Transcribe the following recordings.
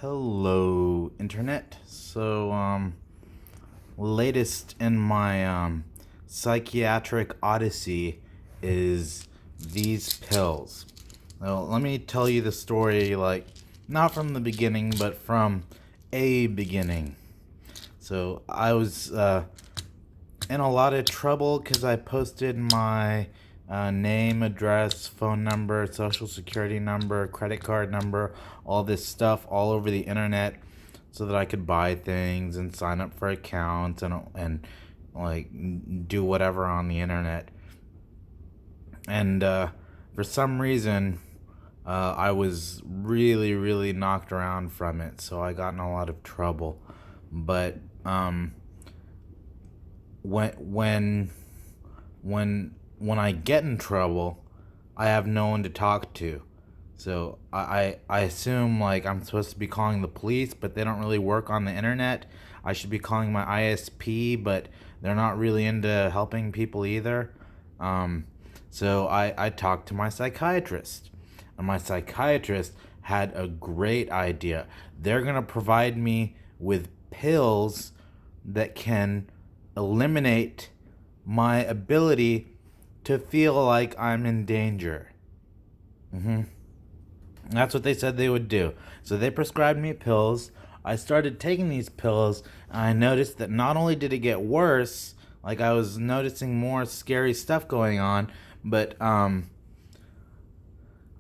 Hello, internet. Latest in my psychiatric odyssey is these pills. Now, let me tell you the story, like, not from the beginning, but from a beginning. So, I was in a lot of trouble because I posted my name, address, phone number, social security number, credit card number, all this stuff all over the internet so that I could buy things and sign up for accounts and like do whatever on the internet. And for some reason, I was really, really knocked around from it, so I got in a lot of trouble. But when when when I get in trouble, I have no one to talk to. So I assume like I'm supposed to be calling the police, but they don't really work on the internet. I should be calling my ISP, but they're not really into helping people either. Um, so I talked to my psychiatrist, and my psychiatrist had a great idea. They're gonna provide me with pills that can eliminate my ability to feel like I'm in danger. That's what they said they would do. So they prescribed me pills. I started taking these pills, and I noticed that not only did it get worse, like I was noticing more scary stuff going on, but I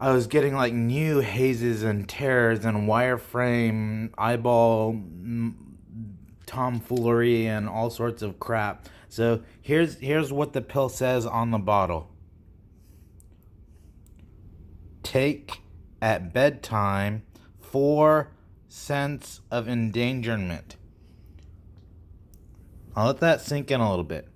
was getting like new hazes and tears and wireframe eyeball tomfoolery and all sorts of crap. So here's what the pill says on the bottle. Take at bedtime for sense of endangerment. I'll let that sink in a little bit.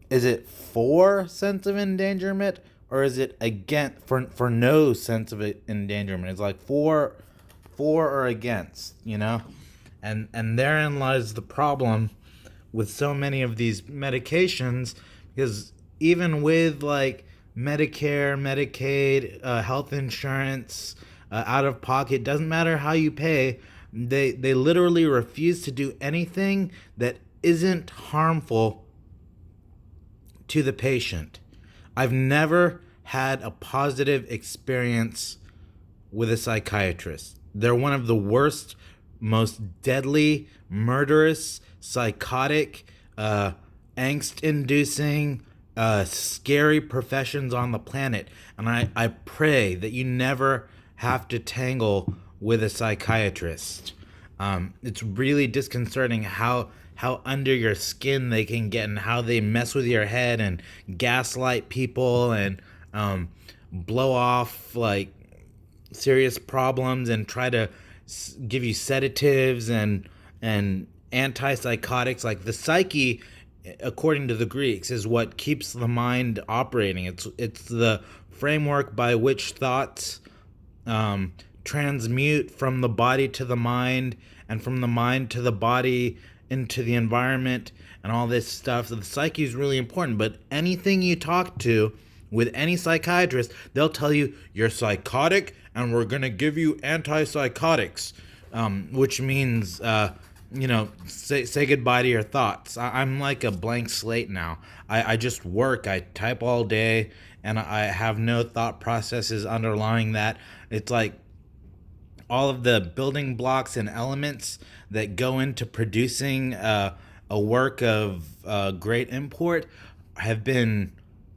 Is it for sense of endangerment, or is it against for no sense of endangerment? It's like for or against, you know? And therein lies the problem with so many of these medications, because even with like Medicare, Medicaid, health insurance, out of pocket, doesn't matter how you pay, they literally refuse to do anything that isn't harmful to the patient. I've never had a positive experience with a psychiatrist. They're one of the worst, most deadly, murderous, psychotic, angst inducing, scary professions on the planet. And I pray that you never have to tangle with a psychiatrist. It's really disconcerting how under your skin they can get, and how they mess with your head and gaslight people and blow off like serious problems and try to give you sedatives and antipsychotics. Like the psyche, according to the Greeks, is what keeps the mind operating. It's the framework by which thoughts transmute from the body to the mind, and from the mind to the body into the environment, and all this stuff. So the psyche is really important. But anything you talk to with any psychiatrist, they'll tell you you're psychotic and we're going to give you antipsychotics, which means, say goodbye to your thoughts. I'm like a blank slate now. I just work, I type all day, and I have no thought processes underlying that. It's like all of the building blocks and elements that go into producing a work of great import have been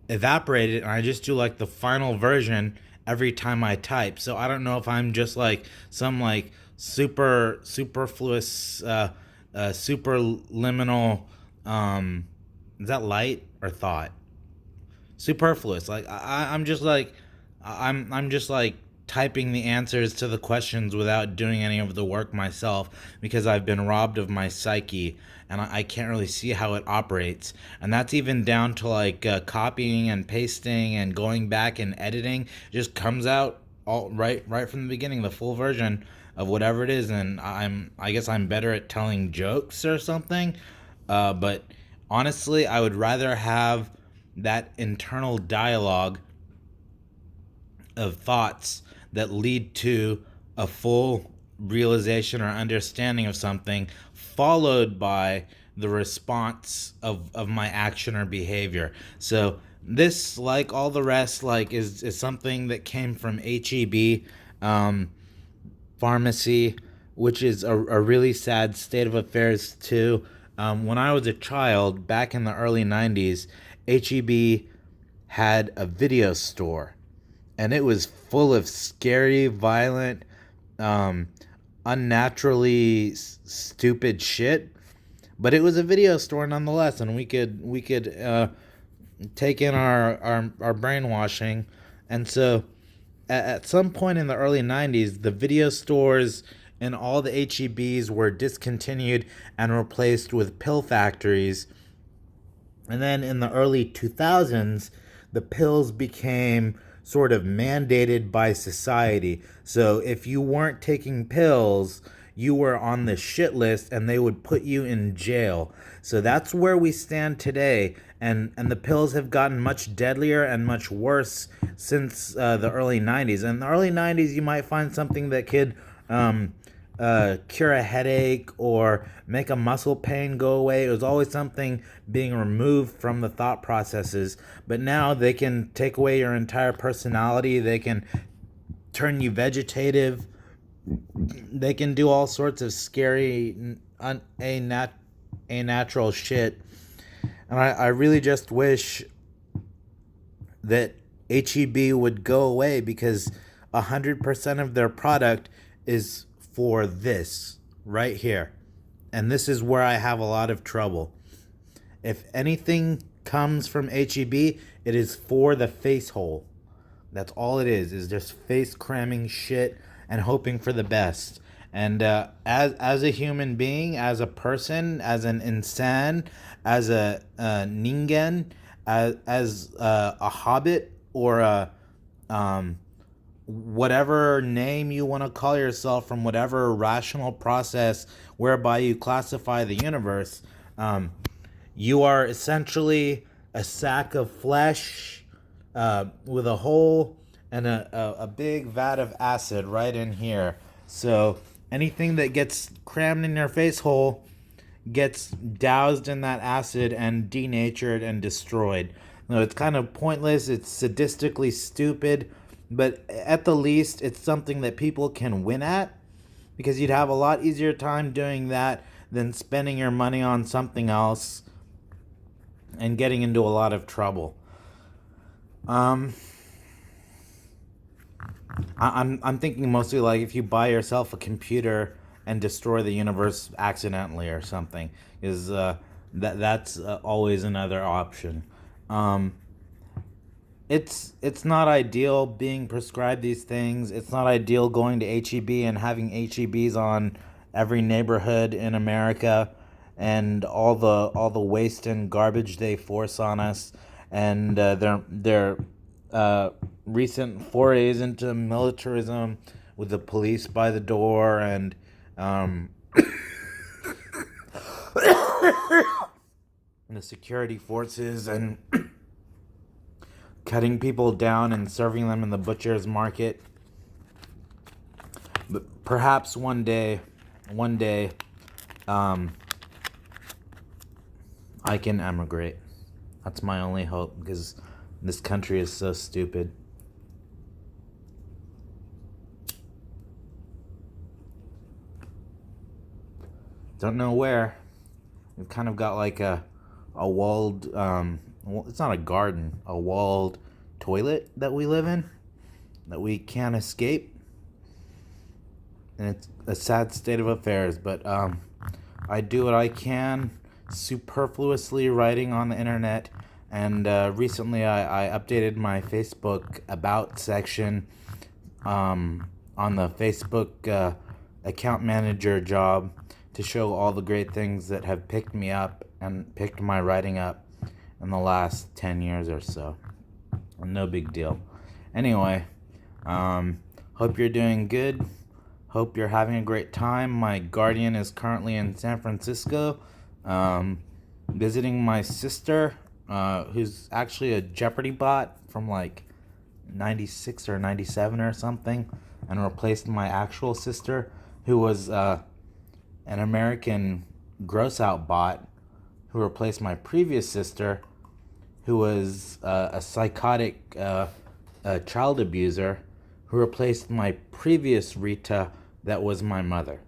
evaporated, and I just do like the final version every time I type. So I don't know if I'm just like some like superfluous, superliminal, is that light or thought? Superfluous. Like I'm just like I'm just like typing the answers to the questions without doing any of the work myself, because I've been robbed of my psyche, and I can't really see how it operates. And that's even down to like copying and pasting and going back and editing. It just comes out all right from the beginning, the full version of whatever it is. And I guess I'm better at telling jokes or something. But honestly, I would rather have that internal dialogue of thoughts that lead to a full realization or understanding of something, followed by the response of my action or behavior. So this, like all the rest, like is something that came from HEB, um, pharmacy, which is a really sad state of affairs too. When I was a child, back in the early 90s, HEB had a video store, and it was full of scary, violent, um, unnaturally stupid shit. But it was a video store nonetheless, and we could take in our brainwashing. And so at some point in the early 90s, the video stores and all the HEBs were discontinued and replaced with pill factories. And then in the early 2000s, the pills became sort of mandated by society. So if you weren't taking pills, you were on the shit list and they would put you in jail. So that's where we stand today. And the pills have gotten much deadlier and much worse since the early 90s. In the early 90s, you might find something that could cure a headache or make a muscle pain go away. It was always something being removed from the thought processes. But now they can take away your entire personality. They can turn you vegetative. They can do all sorts of scary, unnatural shit. And I really just wish that HEB would go away, because 100% of their product is for this right here. And this is where I have a lot of trouble. If anything comes from HEB, it is for the face hole. That's all it is just face cramming shit and hoping for the best. And as a human being, as a person, as an insan, as a ningen, as a hobbit, or a whatever name you want to call yourself from whatever rational process whereby you classify the universe, you are essentially a sack of flesh with a hole and a big vat of acid right in here. So anything that gets crammed in your face hole gets doused in that acid and denatured and destroyed. No, it's kind of pointless. It's sadistically stupid, but at the least, it's something that people can win at, because you'd have a lot easier time doing that than spending your money on something else and getting into a lot of trouble. I'm thinking mostly like if you buy yourself a computer and destroy the universe accidentally or something, is that's always another option. Um, it's not ideal being prescribed these things. It's not ideal going to HEB and having HEBs on every neighborhood in America, and all the waste and garbage they force on us, and their recent forays into militarism with the police by the door, and the security forces, and cutting people down and serving them in the butcher's market. But perhaps one day, I can emigrate. That's my only hope, because this country is so stupid. Don't know where. We've kind of got like a walled, it's not a garden, a walled toilet that we live in, that we can't escape. And it's a sad state of affairs, but I do what I can, superfluously writing on the internet. And recently I updated my Facebook About section on the Facebook account manager job, to show all the great things that have picked me up and picked my writing up in the last 10 years or so. No big deal. Anyway, hope you're doing good. Hope you're having a great time. My guardian is currently in San Francisco, visiting my sister, who's actually a Jeopardy bot from like 96 or 97 or something, and replaced my actual sister. who was an American gross out bot who replaced my previous sister, who was a psychotic child abuser, who replaced my previous Rita that was my mother.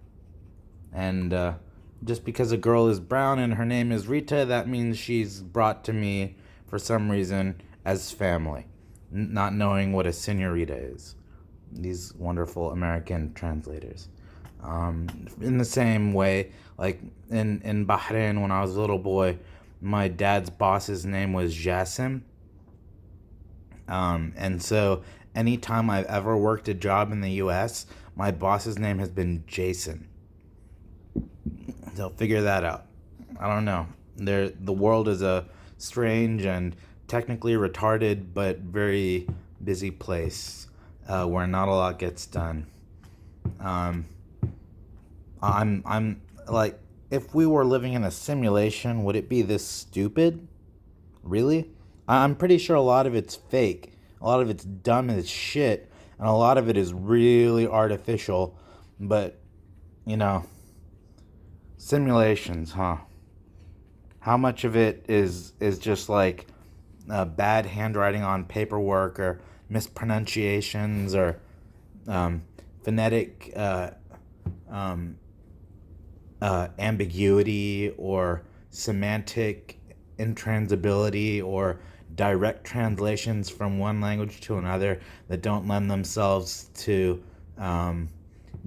And just because a girl is brown and her name is Rita, that means she's brought to me for some reason as family, not knowing what a senorita is. These wonderful American translators. In the same way, like in Bahrain when I was a little boy, my dad's boss's name was Jassim. And so anytime I've ever worked a job in the US, my boss's name has been Jason. So figure that out. I don't know. The world is a strange and technically retarded but very busy place where not a lot gets done. I'm like, if we were living in a simulation, would it be this stupid? Really? I'm pretty sure a lot of it's fake. A lot of it's dumb as shit, and a lot of it is really artificial. But, you know, simulations, huh? How much of it is just like bad handwriting on paperwork or mispronunciations or phonetic ambiguity or semantic intransability or direct translations from one language to another that don't lend themselves to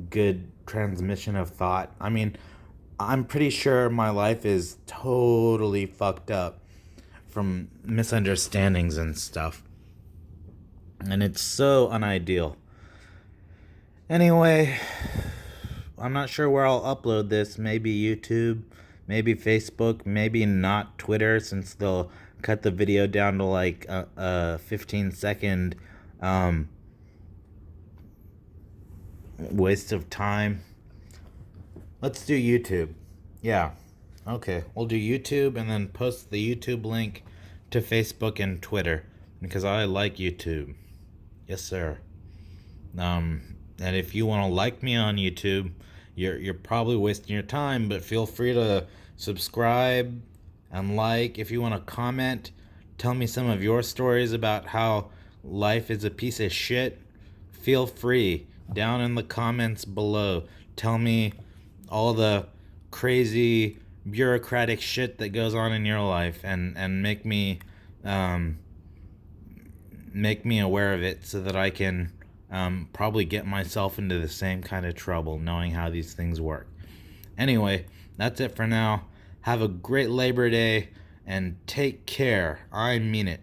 good transmission of thought. I mean, I'm pretty sure my life is totally fucked up from misunderstandings and stuff. And it's so unideal. Anyway, I'm not sure where I'll upload this. Maybe YouTube, maybe Facebook, maybe not Twitter, since they'll cut the video down to like a 15-second waste of time. Let's do YouTube. Yeah. Okay, we'll do YouTube and then post the YouTube link to Facebook and Twitter because I like YouTube. Yes, sir. And if you want to like me on YouTube, you're probably wasting your time, but feel free to subscribe and like. If you want to comment, tell me some of your stories about how life is a piece of shit. Feel free down in the comments below. Tell me all the crazy bureaucratic shit that goes on in your life and make me aware of it so that I can probably get myself into the same kind of trouble knowing how these things work. Anyway, that's it for now. Have a great Labor Day and take care. I mean it.